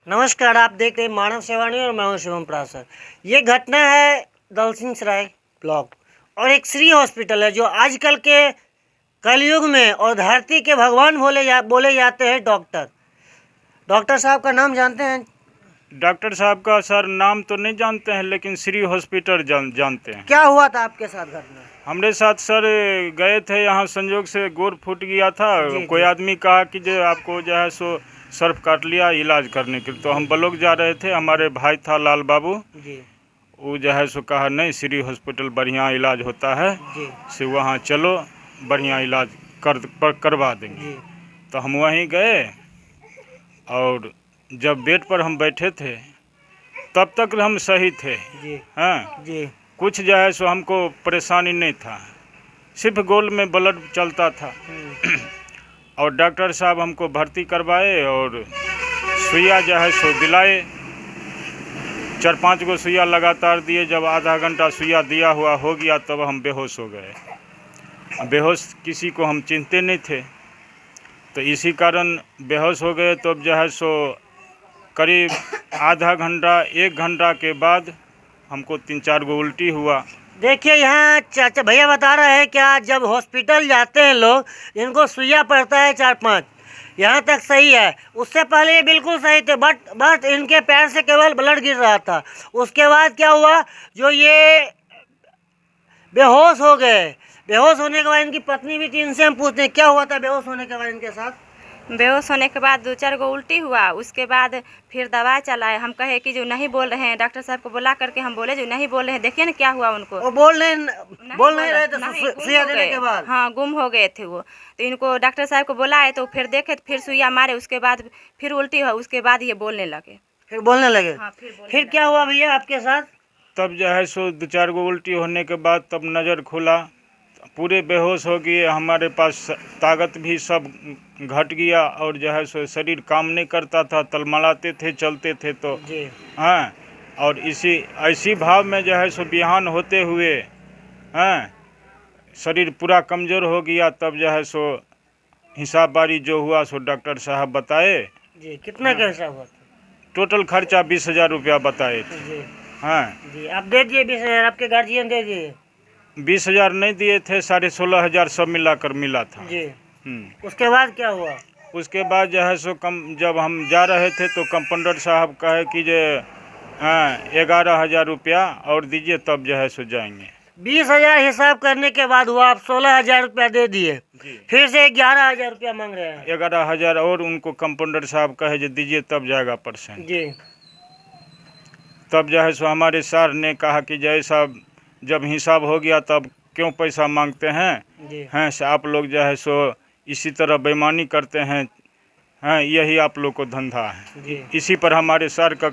नमस्कार, आप देख रहे हैं मानव सेवानी और मैं हूं शिवम प्रासर। ये घटना है दलसिंह सराय ब्लॉक और एक श्री हॉस्पिटल है जो आजकल के कलयुग में और धरती के भगवान बोले जाते हैं डॉक्टर साहब का नाम जानते हैं? डॉक्टर साहब का सर नाम तो नहीं जानते हैं, लेकिन श्री हॉस्पिटल जानते हैं। क्या हुआ था आपके साथ घटना? हमारे साथ सर गए थे, यहाँ संयोग से गोड़ फूट गया था। कोई आदमी कहा कि जो आपको जो है सो सर्फ काट लिया इलाज करने के लिए, तो हम ब्लॉक जा रहे थे। हमारे भाई था लाल बाबू जी, वो जो है सो कहा नहीं श्री हॉस्पिटल बढ़िया इलाज होता है जी, से वहाँ चलो बढ़िया इलाज करवा देंगे। जी, तो हम वहीं गए और जब बेड पर हम बैठे थे तब तक हम सही थे। जी, हाँ, जी, कुछ जो है सो हमको परेशानी नहीं था, सिर्फ गोल में ब्लड चलता था। और डॉक्टर साहब हमको भर्ती करवाए और सुइया जो है सो दिलाए। 4-5 गो सुइया लगातार दिए। जब आधा घंटा सुइया दिया हुआ हो गया तब हम बेहोश हो गए। बेहोश किसी को हम चिंते नहीं थे, तो इसी कारण बेहोश हो गए। तो जो है सो करीब आधा घंटा 1 घंटा के बाद हमको 3-4 गो उल्टी हुआ। देखिए यहाँ चाचा भैया बता रहे हैं क्या, जब हॉस्पिटल जाते हैं लोग इनको सुइया पड़ता है 4-5, यहाँ तक सही है। उससे पहले ये बिल्कुल सही थे, बट इनके पैर से केवल ब्लड गिर रहा था। उसके बाद क्या हुआ, जो ये बेहोश हो गए। बेहोश होने के बाद इनकी पत्नी भी थी, इनसे हम पूछते हैं क्या हुआ था बेहोश होने के बाद इनके साथ। बेहोश होने के बाद 2-4 गो उल्टी हुआ। उसके बाद फिर दवाई चलाए। हम कहे कि जो नहीं बोल रहे हैं, डॉक्टर साहब को बुला करके हम बोले जो नहीं बोल रहे हैं, देखिए ना क्या हुआ उनको। वो बोल नहीं रहे थे सुइया देने के बाद। हाँ, गुम हो गए थे वो। तो इनको डॉक्टर साहब को बुलाए तो फिर देखे तो फिर सुइया मारे। उसके बाद फिर उल्टी हुआ। उसके बाद ये बोलने लगे। फिर बोलने लगे? हाँ, फिर क्या हुआ भैया आपके साथ? तब जो है सो 2-4 गो उल्टी होने के बाद तब नज़र खुला, पूरे बेहोश हो गए। हमारे पास ताकत भी सब घट गया और जो है सो शरीर काम नहीं करता था, तलमलाते थे, चलते थे तो जी, हाँ। और ऐसी भाव में जो है सो बिहान होते हुए हाँ शरीर पूरा कमज़ोर हो गया। तब जो है सो हिसाब बारी जो हुआ सो डॉक्टर साहब बताए। जी, कितना का हिसाब हुआ था? टोटल खर्चा 20,000 रुपया बताए थे। जी, हाँ, जी, आप दे दिए 20,000, आपके गार्जियन दे दिए? 20,000 नहीं दिए थे, 16,500 सब मिलाकर मिला था। जी, उसके बाद क्या हुआ? उसके बाद जो है सो जब हम जा रहे थे तो कंपाउंडर साहब कहे कि जो 11,000 रुपया और दीजिए तब जो है सो जाएंगे। 20,000 हिसाब करने के बाद हुआ, आप 16,000 रुपया दे दिए, फिर से 11,000 रुपया मांग रहे हैं। 11,000 और उनको कंपाउंडर साहब कहे जो दीजिए तब जाएगा परसेंट। जी, तब जो है सो हमारे सर ने कहा कि जैसा जब हिसाब हो गया तब क्यों पैसा मांगते हैं। जी, हैं से आप लोग जो है सो इसी तरह बेईमानी करते हैं। हाँ, यही आप लोग को धंधा है। जी, इसी पर हमारे सर का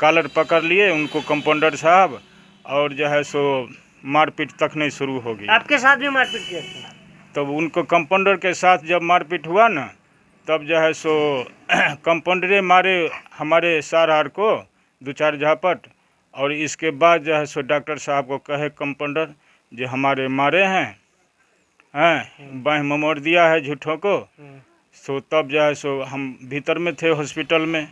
कॉलर पकड़ लिए उनको कंपाउंडर साहब, और जो है सो मारपीट तक नहीं शुरू हो गई। आपके साथ भी मारपीट किया था? तब उनको कंपाउंडर के साथ जब मारपीट हुआ ना, तब जो है सो कंपाउंडरे मारे हमारे सर हार को 2-4 झापट। और इसके बाद जो है सो डॉक्टर साहब को कहे कंपाउंडर जो हमारे मारे हैं बाह मोड़ दिया है झूठों को। सो तब जो है सो हम भीतर में थे हॉस्पिटल में,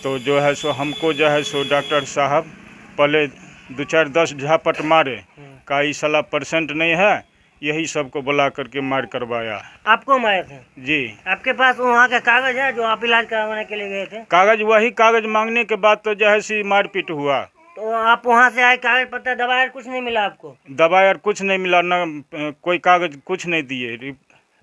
तो जो है सो हमको जो है सो डॉक्टर साहब पहले 2-4-10 झापट मारे। का इस साला परसेंट नहीं है, यही सबको बुला करके मार करवाया। आपको मारे थे? जी। आपके पास वहाँ का कागज है जो आप इलाज करवाने के लिए गए थे? कागज, वही कागज मांगने के बाद तो जो है सी मारपीट हुआ। तो आप वहाँ से आए, कागज पत्र दवाई कुछ नहीं मिला आपको? दवाई और कुछ नहीं मिला, न कोई कागज कुछ नहीं दिए।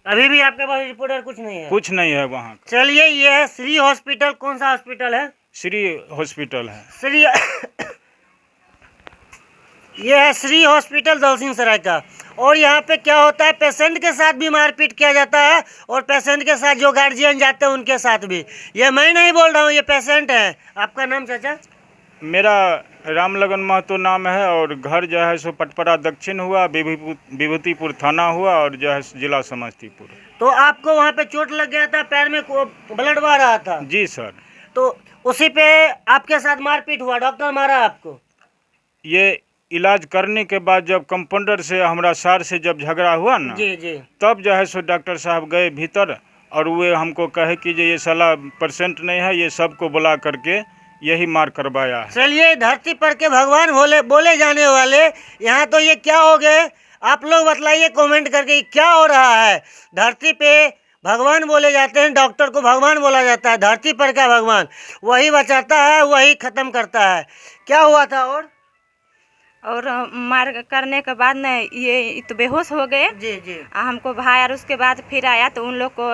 अभी भी आपके पास रिपोर्टर कुछ नहीं है? कुछ नहीं है वहाँ। चलिए, ये है श्री हॉस्पिटल। कौन सा हॉस्पिटल है? श्री हॉस्पिटल है। श्री ये है श्री हॉस्पिटल दलसिंह सराय का। और यहाँ पे क्या होता है, पेशेंट के साथ भी मारपीट किया जाता है और पेशेंट के साथ जो गार्जियन जाते हैं उनके साथ भी। ये मैं नहीं बोल रहा हूँ, ये पेशेंट है। आपका नाम चाचा? मेरा रामलगन महतो नाम है और घर जो है सो पटपरा दक्षिण हुआ, विभूतिपुर थाना हुआ और जो है जिला समस्तीपुर। तो आपको वहाँ पे चोट लग गया था, पैर में ब्लड बह रहा था? जी सर। तो उसी पे आपके साथ मारपीट हुआ, डॉक्टर मारा आपको? ये इलाज करने के बाद जब कंपाउंडर से हमारा सर से जब झगड़ा हुआ ना, जी, जी, तब जो है सो डॉक्टर साहब गए भीतर और वे हमको कहे कि जो ये साला परसेंट नहीं है, ये सबको बुला करके यही मार करवाया है। चलिए, धरती पर के भगवान बोले जाने वाले यहाँ तो ये क्या हो गए? आप लोग बतलाइए कमेंट करके, ये क्या हो रहा है? धरती पे भगवान बोले जाते हैं, डॉक्टर को भगवान बोला जाता है। धरती पर का भगवान वही बचाता है, वही ख़त्म करता है। क्या हुआ था? और मार करने के बाद न ये तो बेहोश हो गए। जी जी। हमको भाई, और उसके बाद फिर आया तो उन लोग को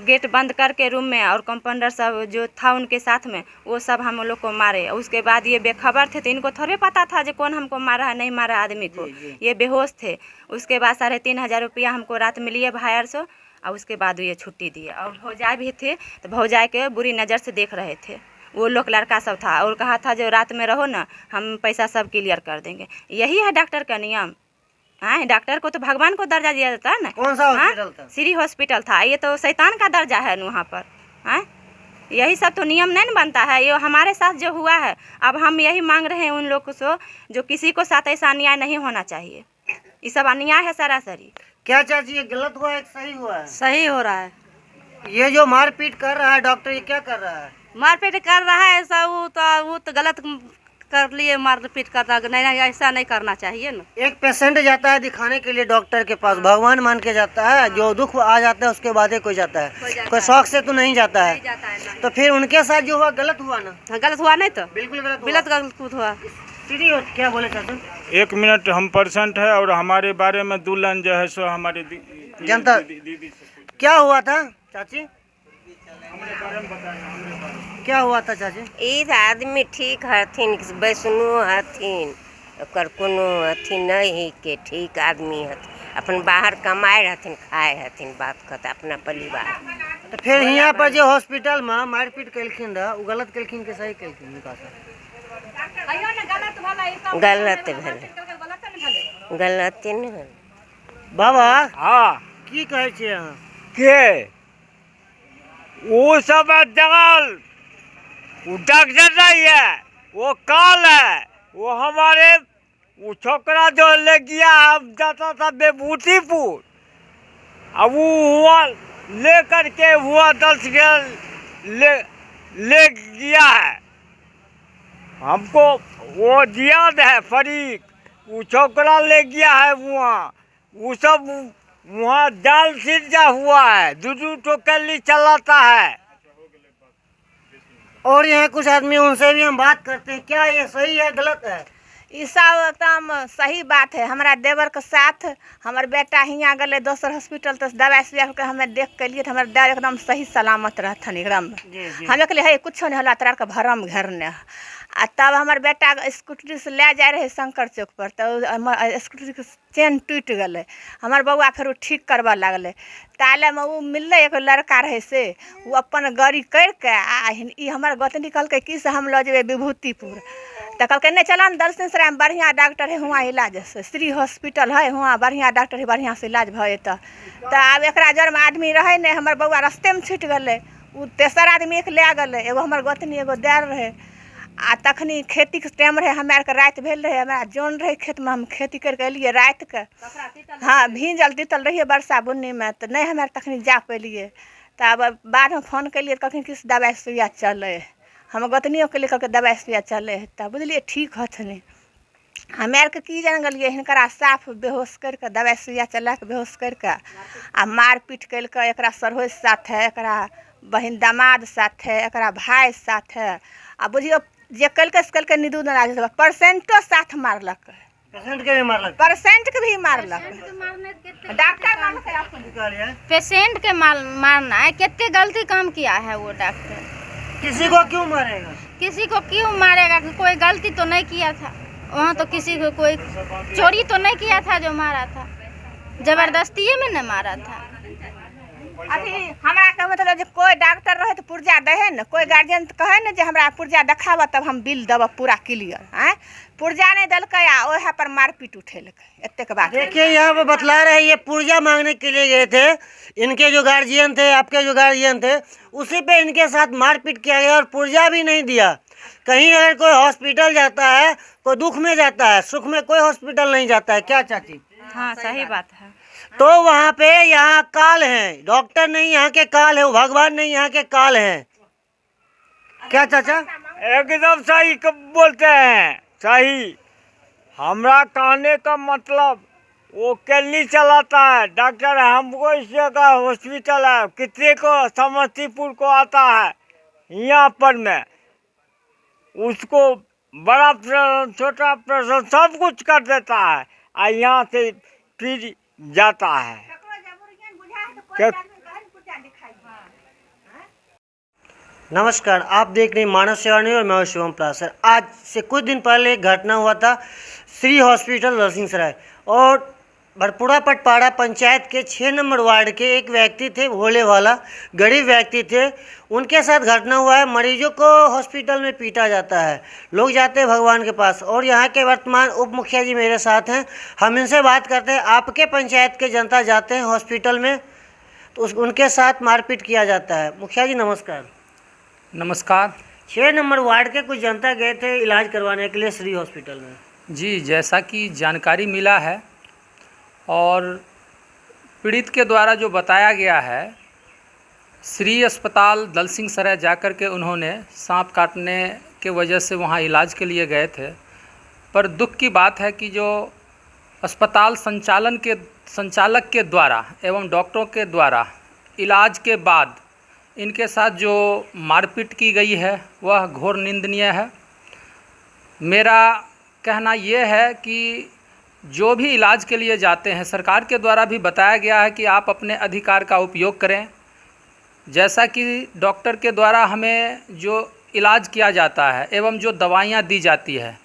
गेट बंद करके रूम में, और कंपाउंडर सब जो था उनके साथ में, वो सब हम लोग को मारे। उसके बाद ये बेखबर थे, तो इनको थोड़े पता था जो कौन हमको मारा है, नहीं मारा आदमी को। ये बेहोश थे। उसके बाद 3,500 रुपया हमको रात में लिए भाई से, और उसके बाद ये छुट्टी दिए। और भौजाई भी थे, तो भौजाई के बुरी नज़र से देख रहे थे। वो लोग लड़का सब था, और कहा था जो रात में रहो ना, हम पैसा सब क्लियर कर देंगे। यही है डॉक्टर का नियम। हाँ, डॉक्टर को तो भगवान को दर्जा दिया जाता है ना। कौन सा हॉस्पिटल था? श्री हॉस्पिटल था। ये तो शैतान का दर्जा है वहाँ पर। हाँ, यही सब तो नियम नहीं बनता है। ये हमारे साथ जो हुआ है, अब हम यही मांग रहे हैं उन लोग को, जो किसी को साथ ऐसा अन्याय नहीं होना चाहिए। ये सब अन्याय है सरासरी। क्या चाची, ये गलत हुआ है, सही हुआ है? सही हो रहा है। ये जो मारपीट कर रहा है डॉक्टर, ये क्या कर रहा है? मारपीट कर रहा है ऐसा, वो तो गलत कर लिए, मारपीट करना नहीं, ऐसा नहीं करना चाहिए ना। एक पेशेंट जाता है दिखाने के लिए डॉक्टर के पास, भगवान मान के जाता है। जो दुख आ जाता है उसके बाद ही कोई जाता है, कोई शौक से तो नहीं जाता है। तो फिर उनके साथ जो हुआ गलत हुआ ना? गलत हुआ नहीं तो बिल्कुल गलत गलत हुआ। क्या बोले चाचा? 1 मिनट, हम परसेंट है और हमारे बारे में दुल्हन जो है सो हमारी जनता दीदी क्या हुआ था चाची? क्या हुआ था चाची? इस आदमी ठीक हथिन, वैष्णु हथिन, ओकर कोनो अथी नहीं के ठीक आदमी हथिन। अपन बाहर कमाए रहथिन, खाए हथिन, बात करते अपना परिवार। तो फिर यहाँ पर जो हॉस्पिटल में मारपीट कलखिन रहा, वो गलत कलखिन के सही कलखिन? गलत भेल, गलत नहीं। बाबा हाँ की कहे छे अहाँ? के वो सब जगल, वो डॉक्टर नहीं है, वो काल है। वो हमारे वो छोकरा जो ले गया, हम जाता था बेबूतीपुर, अब वो हुआ ले करके हुआ 10 ले गया है हमको। वो जियाद है फरीक, वो छोकरा ले गया है वहाँ। वो सब वहाँ जाल सिरजा हुआ है, 2-2 टोकली चलाता है। और यहाँ कुछ आदमी, उनसे भी हम बात करते हैं। क्या ये सही है गलत है? ई सब एकदम सही बात है। हमारा देवर के साथ हमारे बेटा हियाँ गए दोसर हॉस्पिटल, तो दवाई सुइया के हमें देख के लिए, हमारे देवर एकदम सही सलामत रहथन एकदम। हमें के लिए है कुछ नहीं होला, तोरा के भरम घेरने। आ तब हमारे बेटा स्कूटरी से ले जाए रहे शंकर चौक पर, तो स्कूटरी के चेन टूट गए। हमारे बउआ फिर वो ठीक करवा लगल। ताले में वो मिलल एक लड़का रहे से, वो अपन गाड़ी करके ई हमारे गोतनी कहल कि से हम लो जेबे विभूतिपुर। तो कहल नहीं चला न दर्शनसराय में बढ़िया डॉक्टर है, वहाँ इलाज है, श्री हॉस्पिटल है, वहाँ बढ़िया डॉक्टर है, बढ़िया से इलाज भए। तो अब एक जड़ में आदमी रहे नहीं, हमारे बउआ रास्ते में छूट गए। वो तेसर आदमी एक ले गए, एगो हमारे गोतनी एगो देर रहे। आ तखनी खेती के टाइम रहे, हमारे के रात भेल रहे, हमारा जौन रहे खेत में, हम खेती करके एलिए रात के। हाँ, भींजल तीतल रहिए वर्षा बुन्नी में, तो नहीं हमारे तखनी जा पेलिए। तो अब बाद में फोन कलिए, कखनी किस दवाई सुइया चले, हम गोतनियों के लिए दवाई सुइया चले। तब बुझलिए ठीक हथनी। हमे आर के की जान गलिए, हिनकरा साफ बेहोश करके दवाई सुइया चला के बेहोश करके आ मारपीट कलके। एकरा सरहोज साथ है, एकरा बहिन दामाद साथ है, एकरा भाई साथ है। आ बुझियो जे कलके निदू न परसेंटो साथ मारलक, पेशेंट के भी मारलक, परसेंट के भी मारलक। डॉक्टर पेशेंट के मारना है, कितने गलती काम किया है वो डॉक्टर। किसी को क्यों मारेगा? किसी को क्यों मारेगा? कोई गलती तो नहीं किया था वहाँ, तो किसी को कोई चोरी तो नहीं किया था जो मारा था, जबरदस्ती में न मारा था। अभी हमरा के मतलब जो कोई डॉक्टर रहे तो पुर्जा दे है न, कोई गार्जियन तो कहे न जो हमरा पुर्जा दिखावा तब हम बिल देव पूरा क्लियर। हैं, पुर्जा नहीं दिलक, ओहे पर मारपीट उठेलक। एते के बात देखिए, यहाँ पे बतला रहे हैं, ये पुर्जा मांगने के लिए गए थे। इनके जो गार्जियन थे, आपके जो गार्जियन थे, उसी पे इनके साथ मारपीट किया गया और पुर्जा भी नहीं दिया। कहीं अगर कोई हॉस्पिटल जाता है, कोई दुख में जाता है, सुख में कोई हॉस्पिटल नहीं जाता है। क्या चाची? हाँ, सही बात है। तो वहाँ पे यहाँ काल है, डॉक्टर नहीं यहाँ के काल है, वो भगवान नहीं यहाँ के काल हैं। क्या चाचा? एकदम सही बोलते हैं, सही। हमरा कहने का मतलब वो क्लिनिक चलाता है डॉक्टर, हमको इस जगह हॉस्पिटल है, कितने को समस्तीपुर को आता है यहाँ पर में, उसको बड़ा ऑपरेशन छोटा ऑपरेशन सब कुछ कर देता है और यहाँ से फिर जाता है। नमस्कार, आप देख रहे हैं मानव सेवा न्यूज़ और मैं शिवम प्लासर। आज से कुछ दिन पहले एक घटना हुआ था श्री हॉस्पिटल लखीसराय और भरपुरा पटपाड़ा पंचायत के 6 नंबर वार्ड के एक व्यक्ति थे, भोले वाला गरीब व्यक्ति थे। उनके साथ घटना हुआ है। मरीजों को हॉस्पिटल में पीटा जाता है, लोग जाते हैं भगवान के पास। और यहाँ के वर्तमान उप मुखिया जी मेरे साथ हैं, हम इनसे बात करते हैं। आपके पंचायत के जनता जाते हैं हॉस्पिटल में तो उनके साथ मारपीट किया जाता है। मुखिया जी नमस्कार। नमस्कार 6 नंबर वार्ड के कुछ जनता गए थे इलाज करवाने के लिए श्री हॉस्पिटल में। जी, जैसा कि जानकारी मिला है और पीड़ित के द्वारा जो बताया गया है, श्री अस्पताल दलसिंहसराय जाकर के उन्होंने सांप काटने के वजह से वहां इलाज के लिए गए थे। पर दुख की बात है कि जो अस्पताल संचालक के द्वारा एवं डॉक्टरों के द्वारा इलाज के बाद इनके साथ जो मारपीट की गई है वह घोर निंदनीय है। मेरा कहना यह है कि जो भी इलाज के लिए जाते हैं, सरकार के द्वारा भी बताया गया है कि आप अपने अधिकार का उपयोग करें। जैसा कि डॉक्टर के द्वारा हमें जो इलाज किया जाता है एवं जो दवाइयाँ दी जाती है,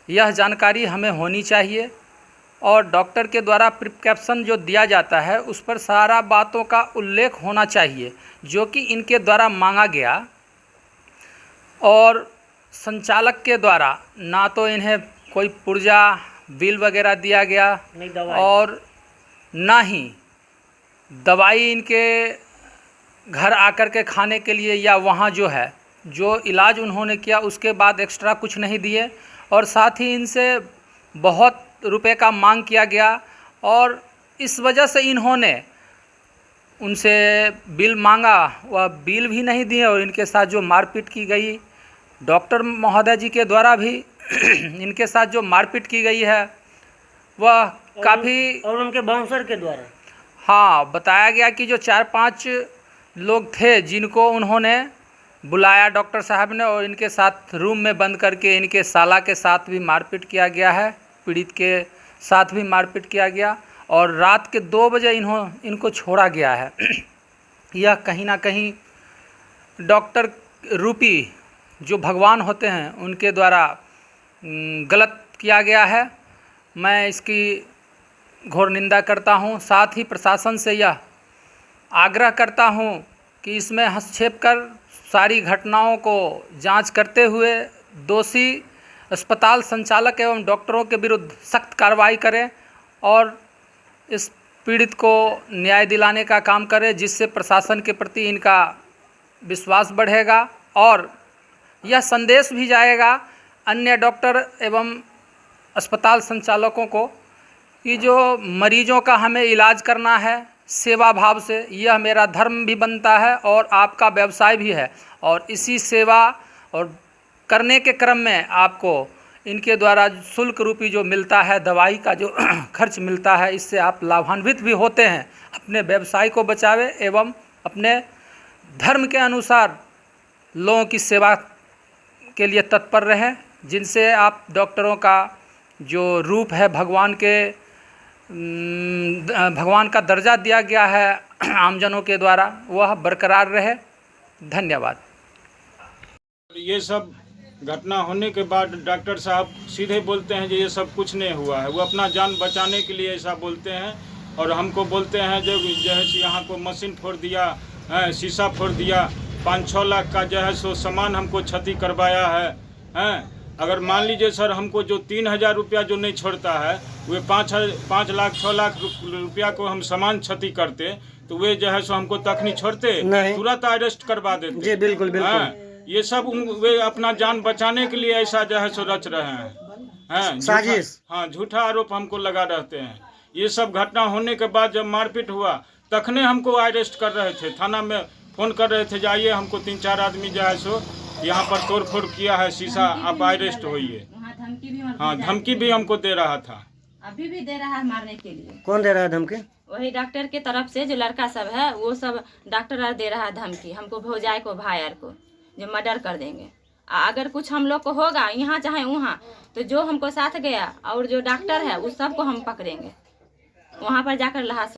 यह जानकारी हमें होनी चाहिए और डॉक्टर के द्वारा प्रिस्क्रिप्शन जो दिया जाता है उस पर सारा बातों का उल्लेख होना चाहिए जो कि इनके द्वारा मांगा गया। और संचालक के द्वारा ना तो इन्हें कोई पुर्जा बिल वगैरह दिया गया और ना ही दवाई इनके घर आकर के खाने के लिए या वहाँ जो है जो इलाज उन्होंने किया उसके बाद एक्स्ट्रा कुछ नहीं दिए। और साथ ही इनसे बहुत रुपए का मांग किया गया और इस वजह से इन्होंने उनसे बिल मांगा, वह बिल भी नहीं दिए और इनके साथ जो मारपीट की गई, डॉक्टर महोदय जी के द्वारा भी इनके साथ जो मारपीट की गई है वह काफ़ी, और उनके बाउंसर के द्वारा हाँ, बताया गया कि जो 4-5 लोग थे जिनको उन्होंने बुलाया डॉक्टर साहब ने और इनके साथ रूम में बंद करके इनके साला के साथ भी मारपीट किया गया है, पीड़ित के साथ भी मारपीट किया गया और रात के 2 बजे इनको छोड़ा गया है। यह कहीं ना कहीं डॉक्टर रूपी जो भगवान होते हैं उनके द्वारा गलत किया गया है। मैं इसकी घोर निंदा करता हूं। साथ ही प्रशासन से यह आग्रह करता हूं कि इसमें हस्तक्षेप कर सारी घटनाओं को जांच करते हुए दोषी अस्पताल संचालक एवं डॉक्टरों के विरुद्ध सख्त कार्रवाई करें और इस पीड़ित को न्याय दिलाने का काम करें, जिससे प्रशासन के प्रति इनका विश्वास बढ़ेगा और यह संदेश भी जाएगा अन्य डॉक्टर एवं अस्पताल संचालकों को कि जो मरीजों का हमें इलाज करना है सेवा भाव से, यह मेरा धर्म भी बनता है और आपका व्यवसाय भी है और इसी सेवा और करने के क्रम में आपको इनके द्वारा शुल्क रूपी जो मिलता है, दवाई का जो खर्च मिलता है, इससे आप लाभान्वित भी होते हैं। अपने व्यवसाय को बचावे एवं अपने धर्म के अनुसार लोगों की सेवा के लिए तत्पर रहें, जिनसे आप डॉक्टरों का जो रूप है भगवान का दर्जा दिया गया है आमजनों के द्वारा, वह बरकरार रहे। धन्यवाद। ये सब घटना होने के बाद डॉक्टर साहब सीधे बोलते हैं कि ये सब कुछ नहीं हुआ है, वो अपना जान बचाने के लिए ऐसा बोलते हैं और हमको बोलते हैं जो है यहाँ को मशीन फोड़ दिया, शीशा फोड़ दिया, 5-6 लाख का जो है सो सामान हमको क्षति करवाया है। अगर मान लीजिए सर हमको जो 3,000 रुपया जो नहीं छोड़ता है वे 5 लाख 6 लाख रुपया को हम सामान क्षति करते तो वे जो है सो हमको तखनी छोड़ते, तुरंत अरेस्ट करवा देते। जी बिल्कुल बिल्कुल। ये सब वे अपना जान बचाने के लिए ऐसा जो है सो रच रहे हैं, साजिश। हाँ, झूठा आरोप हमको लगा रहते हैं। ये सब घटना होने के बाद जब मारपीट हुआ तखने हमको अरेस्ट कर रहे थे, थाना में फ़ोन कर रहे थे जाइए, हमको 3-4 आदमी जो है सो यहाँ पर तोड़ फोड़ किया है शीशा, आप अरेस्ट होइए। हाँ, धमकी भी हमको दे रहा था, अभी भी दे रहा है मारने के लिए। कौन दे रहा है धमकी? वही डॉक्टर के तरफ से जो लड़का सब है वो सब डॉक्टर आर दे रहा है धमकी हमको, भौजाई को, भाई आर को, जो मर्डर कर देंगे। अगर कुछ हम लोग को होगा यहाँ चाहे वहाँ, तो जो हमको साथ गया और जो डॉक्टर है उस सबको हम पकड़ेंगे, वहाँ पर जाकर लाश